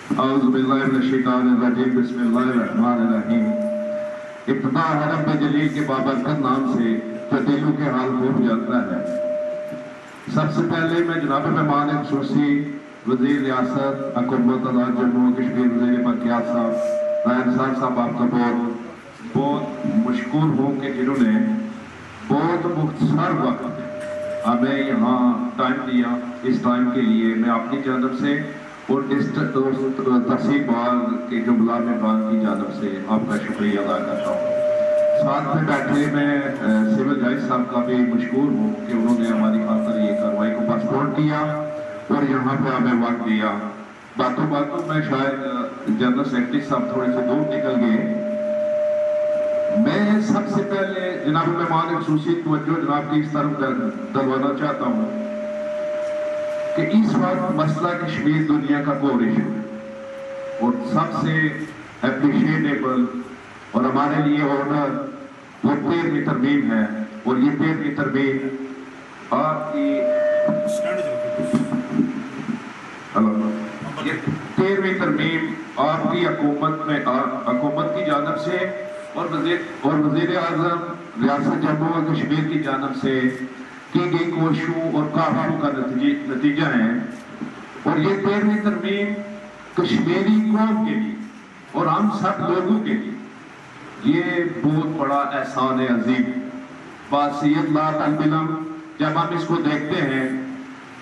औज़ुबिल्लाहिमिनश्शैतानिर्रजीम बिस्मिल्लाहिर्रहमानिर्रहीम। इब्तिदा है रब जलील के बाबरकत नाम से जो दिलों के हाल खूब जानता है। सबसे पहले मैं जनाब मेहमान खुसूसी वज़ीर रियासत हुकूमत जम्मू कश्मीर वज़ीर बरक़ियात साहब रायन साहब आपका बहुत मशकूर हूँ कि जिन्होंने बहुत मुख्तसर वक्त हमें यहाँ टाइम दिया। इस टाइम के लिए मैं अपनी जानब से और तहसील बाग के जुमला मेहमान की जानब से आपका शुक्रिया अदा करता हूँ। साथ में बैठे मैं सिविल जज साहब का भी मशकूर हूँ कि उन्होंने हमारी खातिर ये कार्रवाई को पासपोर्ट किया और यहाँ पे हमें वक्त दिया। बातों बातों में शायद जनरल सेक्रेटरी साहब थोड़े से दूर निकल गए। मैं सबसे पहले जनाब मेहमान खुसूसी तवज्जो जनाब की इस तरफ दलवाना चाहता हूँ कि इस वक्त मसला कश्मीर दुनिया का कोर इशू है और सबसे एप्रिशिएटेबल और हमारे लिए ऑनर वो 13वीं तरमीम है। और ये 13वीं तरमीम आपकी 13वीं तरमीम आपकी हुकूमत की जानब से और वज़ीर आज़म रियासत जम्मू और कश्मीर की जानब से की गई कोशिशों और काविशों का नतीजा है। और ये 13वीं तरमीम कश्मीरी कौम के लिए और हम सब लोगों के लिए ये बहुत बड़ा एहसान है अजीम बासियत ला तलबिलम। जब हम इसको देखते हैं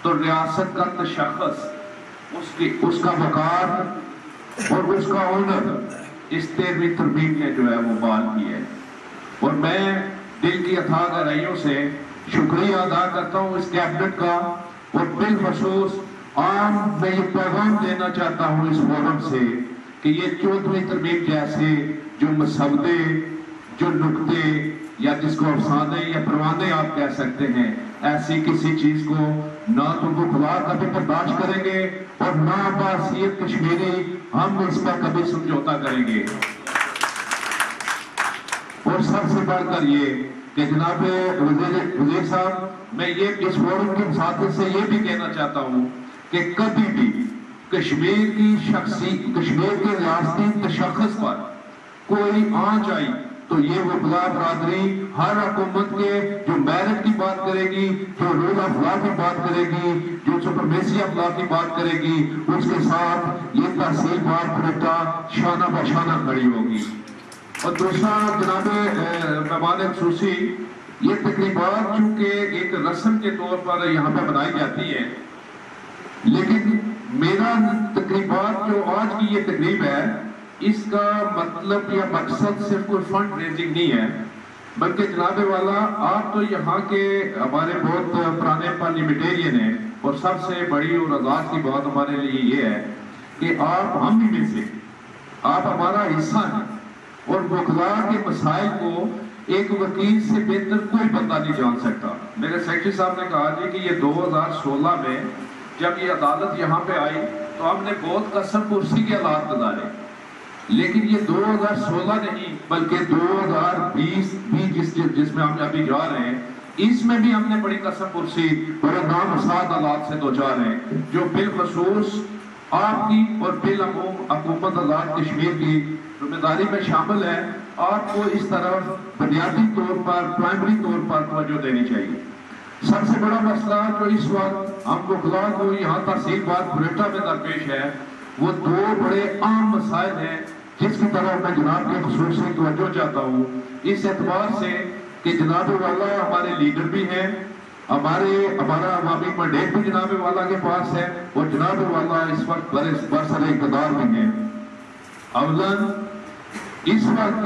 तो रियासत का तशख़्ख़ुस उसका वक़ार और उसका ऑनर इस 13वीं तरमीम ने जो है वो बहाल की है। और मैं दिल की अथाह गहराइयों से शुक्रिया अदा करता हूँ इस कैबिनेट का। और बिलखसूस मैं ये पैगाम देना चाहता हूँ इस फोरम से कि ये 14वीं तरमीम जैसे जो मसौदे जो नुक्ते या जिसको अफसाने या परवाने आप कह सकते हैं, ऐसी किसी चीज को ना तो वो खुदा कभी बर्दाश्त करेंगे और ना बासियत कश्मीरी हम इस पर कभी समझौता करेंगे। और सबसे बढ़कर ये कि जनाब वज़ीर साहब मैं ये इस फोरम के साथी से ये भी कहना चाहता हूँ कि कभी भी कश्मीर के रियासती तशख़्ख़ुस पर कोई आंच आई तो ये वो बुला बरादरी हर हुकूमत के जो मेरिट की बात करेगी, जो रूल ऑफ लॉ की बात करेगी, जो सुपरमेसी ऑफ लॉ की बात करेगी, उसके साथ ये तहसील बाग खड़ोता शाना बशाना खड़ी होगी। और दूसरा जनाब मेहमान खुसूसी ये तकरीबात चूंकि एक रस्म के तौर पर यहाँ पे बनाई जाती है, लेकिन मेरा तकरीबात जो आज की ये तकरीब है इसका मतलब या मकसद सिर्फ कोई फंड रेजिंग नहीं है, बल्कि जनाब वाला आप तो यहाँ के हमारे बहुत पुराने पार्लियामेंटेरियन हैं। और सबसे बड़ी और आजाद की बात हमारे लिए ये है कि आप हम ही में से आप हमारा हिस्सा हैं। और वकला के मसाइल को एक वकील से बेहतर कोई बंदा नहीं जान सकता। मेरे सेक्रेटरी साहब ने कहा जी कि ये 2016 में जब ये अदालत यहाँ पे आई तो हमने बहुत कसम कुर्सी के हालात गुजारे, लेकिन ये 2016 नहीं बल्कि 2020 भी जिसमें हम अभी जा रहे हैं, इसमें भी हमने बड़ी कसम कुर्सी बड़े नामसाद हालात से दो चार हैं जो बिलखसूस आपकी और बिलअमूम हुकूमत आज़ाद कश्मीर की जिम्मेदारी में शामिल है। आपको इस तरफ बुनियादी तौर पर प्राइमरी तौर पर तवज्जो देनी चाहिए। सबसे बड़ा मसला जो इस वक्त हमको खुदा को यहाँ तहसील बाग खुरेटा में दरपेश है वो दो बड़े आम मसाइल हैं जिसकी तरफ मैं जनाब की खुसूसी तवज्जो चाहता हूँ इस एतबार से कि जनाब वाला हमारे लीडर भी हैं, हमारा अवामी मंडेट भी जनाब वाला के पास है और जनाब वाला इस वक्त बरसर इक़्तिदार भी हैं। अवलन इस वक्त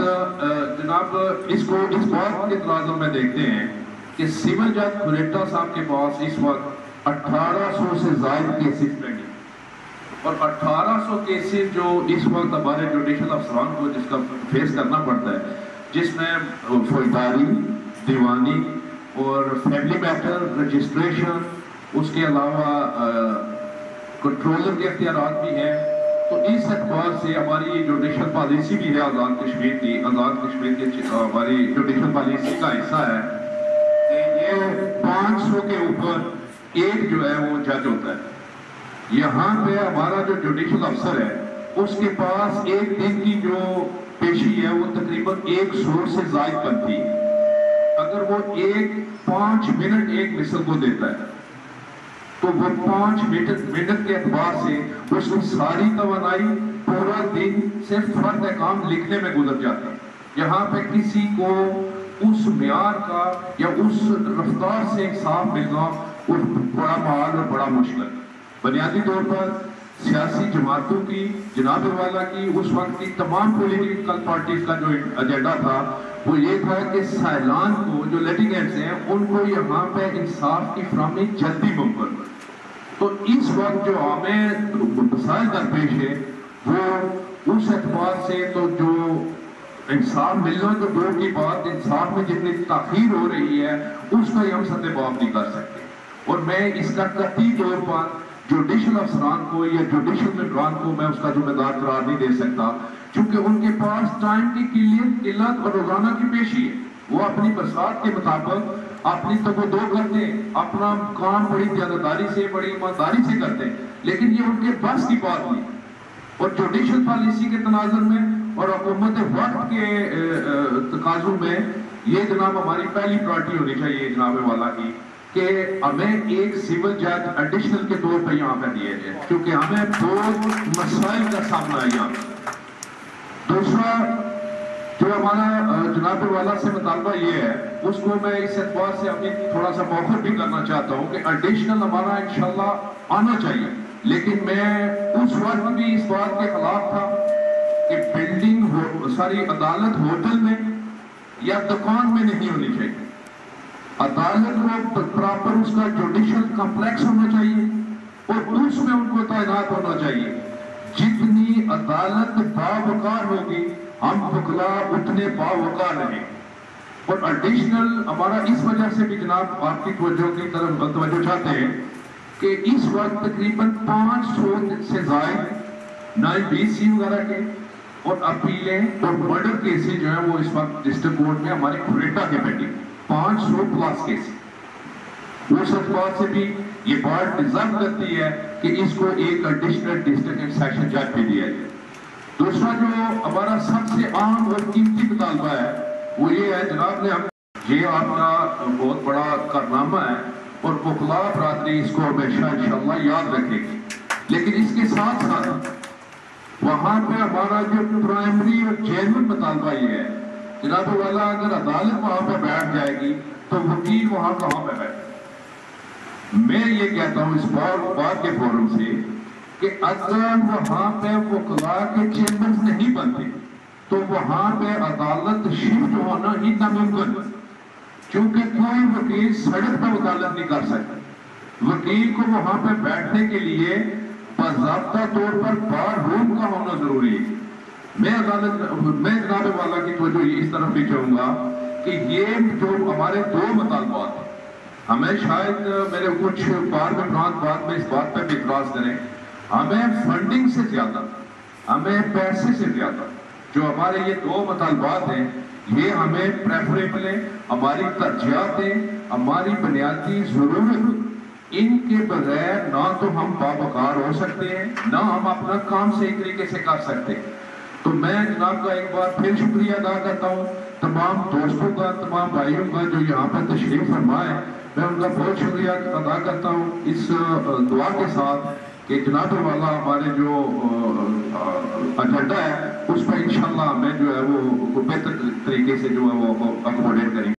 जनाब इसको इस बात के तराजुम में देखते हैं कि सिविल जज खुरेटा साहब के पास इस वक्त 1800 से ज़ायद केसेस पेंडिंग और 1800 केसेस जो इस वक्त हमारे जुडिशल अफसरान को जिसका फेस करना पड़ता है, जिसमें फौजदारी, दीवानी और फैमिली मैटर रजिस्ट्रेशन, उसके अलावा कंट्रोलर के अख्तियारात भी हैं। तो इस एतबार से हमारी जुडिशल पॉलिसी भी है आज़ाद कश्मीर की हमारी जुडिशल पॉलिसी का हिस्सा है कि ये 500 के ऊपर एक जो है वो जज होता है। यहाँ पे हमारा जो जुडिशल अफसर है اس کے پاس ایک دن کی جو پیشی ہے وہ تقریباً 100 سے زائد بنتی ہے. اگر وہ 5 منٹ ایک مثل کو دیتا ہے تو وہ 5 منٹ کے اعتبار سے اس کی ساری توانائی پورا دن صرف فرد کام لکھنے میں گزر جاتا ہے. یہاں پہ کسی کو اس معیار کا یا اس رفتار سے انصاف ملنا بڑا محال اور بڑا مشکل ہے. بنیادی طور پر سیاسی جماعتوں کی، جناب والا کی، اس وقت کی تمام پولیٹیکل پارٹیز کا جو ایجنڈا تھا وہ یہ تھا کہ سائلان کو، جو لیٹیگنٹس ہیں، ان کو یہاں پہ انصاف کی فراہمی جلدی ممکن. تو اس وقت جو ہمیں مسائل درپیش ہے وہ اس اعتبار سے تو جو انصاف ملنا تو دور کی بات، انصاف میں جتنی تاخیر ہو رہی ہے اس کا ہم سطح باب نہیں کر سکتے. اور میں اس کا قطعی طور پر جوڈیشل افسران کو یا جوڈیشل ممبران کو میں اس کا ذمہ دار قرار نہیں دے سکتا، چونکہ ان کے پاس ٹائم کی قلت اور روزانہ کی پیشی ہے. وہ اپنی برسات کے مطابق اپنی تبدو کرتے ہیں، اپنا کام بڑی دیانتداری سے، بڑی ایمانداری سے کرتے ہیں، لیکن یہ ان کے بس کی بات نہیں. اور جوڈیشل پالیسی کے تناظر میں اور حکومت وقت کے تقاضوں میں یہ جناب ہماری پہلی پرائرٹی ہونی چاہیے جناب والا کی کہ ہمیں ایک سول جج ایڈیشنل کے طور پہ یہاں پہ دیے جائے، کیونکہ ہمیں 2 مسائل کا سامنا ہے یہاں. دوسرا جو ہمارا جناب والا سے مطالبہ یہ ہے، اس کو میں اس اعتبار سے اپنی تھوڑا سا موخر بھی کرنا چاہتا ہوں کہ ایڈیشنل ہمارا انشاءاللہ آنا چاہیے. لیکن میں اس وقت بھی اس بات کے خلاف تھا کہ عدالت ہوٹل میں یا دکان میں نہیں ہونی چاہیے. عدالت کو پراپر اس کا جوڈیشل کمپلیکس ہونا چاہیے اور اس میں ان کو تعینات ہونا چاہیے. جتنی عدالت باوقار ہوگی ہم وکلا اتنے باوقار رہیں. اور ایڈیشنل ہمارا اس وجہ سے بھی جناب آپ کی توجہ کی طرف توجہ چاہتے ہیں کہ اس وقت تقریباً 500 سے زائد 9BC وغیرہ کے اور اپیلیں اور مرڈر کیسز جو ہیں وہ اس وقت ڈسٹرکٹ کورٹ میں ہماری کوریٹا کے پینڈنگ 500 پلس کیس. اس اعتبار سے بھی یہ بات ڈیزرو کرتی ہے کہ اس کو ایک ایڈیشنل ڈسٹرکٹ اینڈ سیشن جج بھی دیا جائے. دوسرا جو ہمارا سب سے عام اور قیمتی مطالبہ ہے وہ یہ ہے جناب نے یہ آپ کا بہت بڑا کارنامہ ہے اور وکلا برادری اس کو ہمیشہ انشاءاللہ یاد رکھے گی. لیکن اس کے ساتھ ساتھ وہاں پہ ہمارا جو پرائمری اور جینوئن مطالبہ یہ ہے جناب والا اگر عدالت وہاں پہ بیٹھ جائے گی تو وکیل وہاں کہاں پہ بیٹھے. میں یہ کہتا ہوں اس بات کے فورم سے کہ اگر وہاں پہ وکلا کے چیمبرز نہیں بنتے تو وہاں پہ عدالت شفٹ ہونا ہی ناممکن، کیونکہ کوئی وکیل سڑک پہ عدالت نہیں کر سکتا. وکیل کو وہاں پہ بیٹھنے کے لیے باضابطہ طور پر بار روم کا ہونا ضروری ہے. میں جناب والا کی توجہ اس طرف بھی چاہوں گا کہ یہ جو ہمارے 2 مطالبات ہیں، ہمیں شاید میرے کچھ بار بعد میں اس بات پہ بھی اعتراض کریں، ہمیں فنڈنگ سے زیادہ، ہمیں پیسے سے زیادہ جو ہمارے یہ 2 مطالبات ہیں یہ ہمیں پریفریبل ہیں، ہماری ترجیحات ہیں، ہماری بنیادی ضرورت. ان کے بغیر نہ تو ہم باوقار ہو سکتے ہیں نہ ہم اپنا کام صحیح طریقے سے کر سکتے ہیں. تو میں جناب کا ایک بار پھر شکریہ ادا کرتا ہوں تمام دوستوں کا، تمام بھائیوں کا جو یہاں پر تشریف فرما ہے. میں ان کا بہت شکریہ ادا کرتا ہوں اس دعا کے ساتھ کہ جناب والا ہمارے جو ایجنڈا ہے اس پہ انشاءاللہ ہمیں جو ہے وہ بہتر طریقے سے جو ہے وہ اکوموڈیٹ کریں.